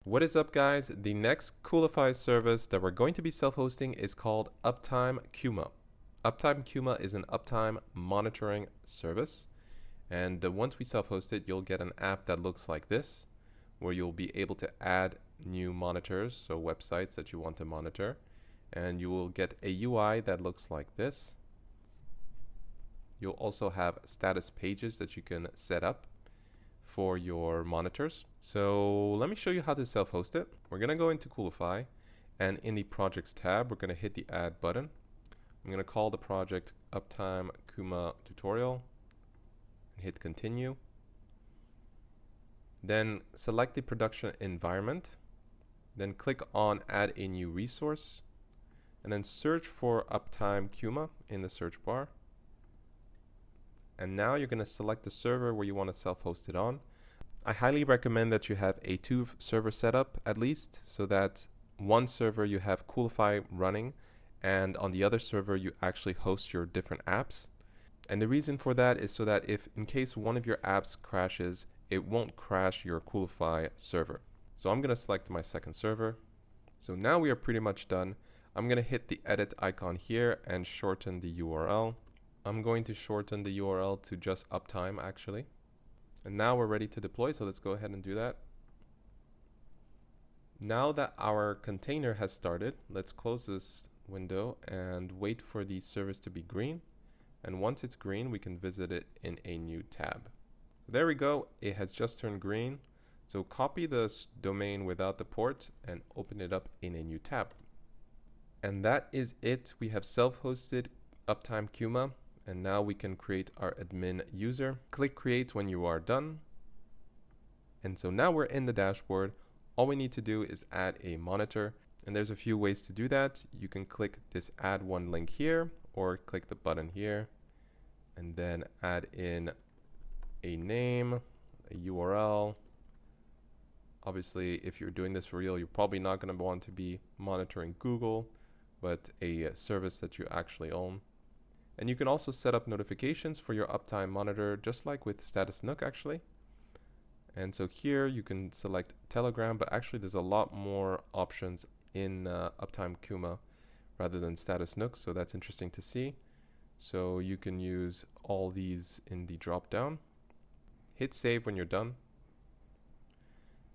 What is up, guys? The next Coolify service that we're going to be self-hosting is called UptimeKuma. UptimeKuma is an uptime monitoring service, and once we self-host it, you'll get an app that looks like this, where you'll be able to add new monitors, so websites that you want to monitor, and you will get a UI that looks like this. You'll also have status pages that you can set up for your monitors. So let me show you how to self-host it. We're going to go into Coolify, and in the projects tab, we're going to hit the add button. I'm going to call the project Uptime Kuma tutorial and hit continue. Then select the production environment, then click on add a new resource, and then search for UptimeKuma in the search bar. And now you're going to select the server where you want to self-host it on. I highly recommend that you have a 2-server setup at least, so that one server you have Coolify running, and on the other server you actually host your different apps. And the reason for that is so that if in case one of your apps crashes, it won't crash your Coolify server. So I'm going to select my second server. So now we are pretty much done. I'm going to hit the edit icon here and shorten the URL. I'm going to shorten the URL to just uptime actually. And now we're ready to deploy, so let's go ahead and do that. Now that our container has started, let's close this window and wait for the service to be green. And once it's green, we can visit it in a new tab. There we go, it has just turned green. So copy the domain without the port and open it up in a new tab. And that is it. We have self-hosted UptimeKuma. And now we can create our admin user. Click create when you are done. And so now we're in the dashboard. All we need to do is add a monitor. And there's a few ways to do that. You can click this add one link here, or click the button here, and then add in a name, a URL. Obviously, if you're doing this for real, you're probably not going to want to be monitoring Google, but a service that you actually own. And you can also set up notifications for your uptime monitor, just like with Status Nook actually. And so here you can select Telegram, but actually there's a lot more options in UptimeKuma rather than Status Nook, so that's interesting to see. So you can use all these in the drop down. Hit save when you're done.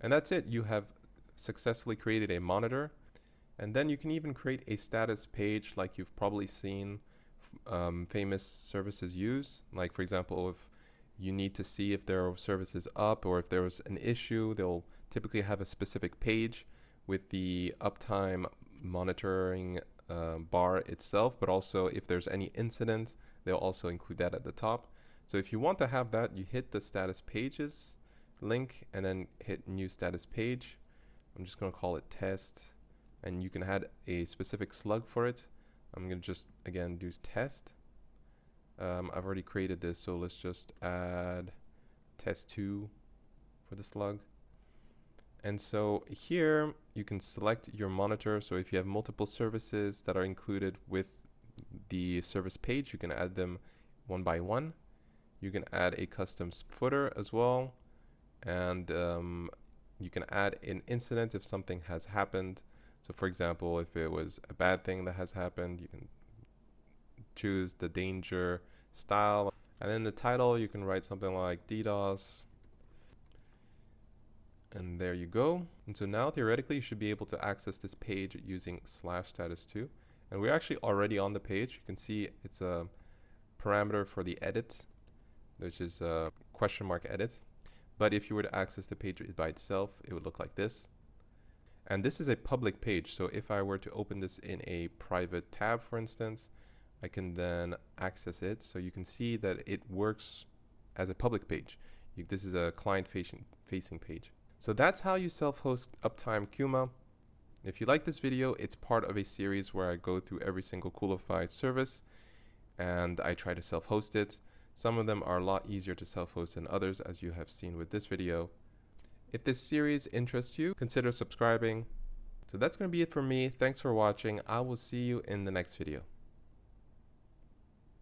And that's it. You have successfully created a monitor. And then you can even create a status page like you've probably seen famous services use. Like for example, if you need to see if there are services up or if there was an issue, they'll typically have a specific page with the uptime monitoring bar itself, but also if there's any incident, they'll also include that at the top. So if you want to have that, you hit the status pages link and then hit new status page. I'm just going to call it test, and you can add a specific slug for it. I'm going to just, again, do test. I've already created this, so let's just add test 2 for the slug. And so here you can select your monitor. So if you have multiple services that are included with the service page, you can add them one by one. You can add a custom footer as well. And you can add an incident if something has happened. So for example, if it was a bad thing that has happened, you can choose the danger style. And then the title, you can write something like DDoS. And there you go. And so now theoretically, you should be able to access this page using /status2. And we're actually already on the page. You can see it's a parameter for the edit, which is a question mark edit. But if you were to access the page by itself, it would look like this. And this is a public page, so if I were to open this in a private tab, for instance, I can then access it. So you can see that it works as a public page. This is a client-facing page. So that's how you self-host UptimeKuma. If you like this video, it's part of a series where I go through every single Coolify service and I try to self-host it. Some of them are a lot easier to self-host than others, as you have seen with this video. If this series interests you, consider subscribing. So that's going to be it for me. Thanks for watching. I will see you in the next video.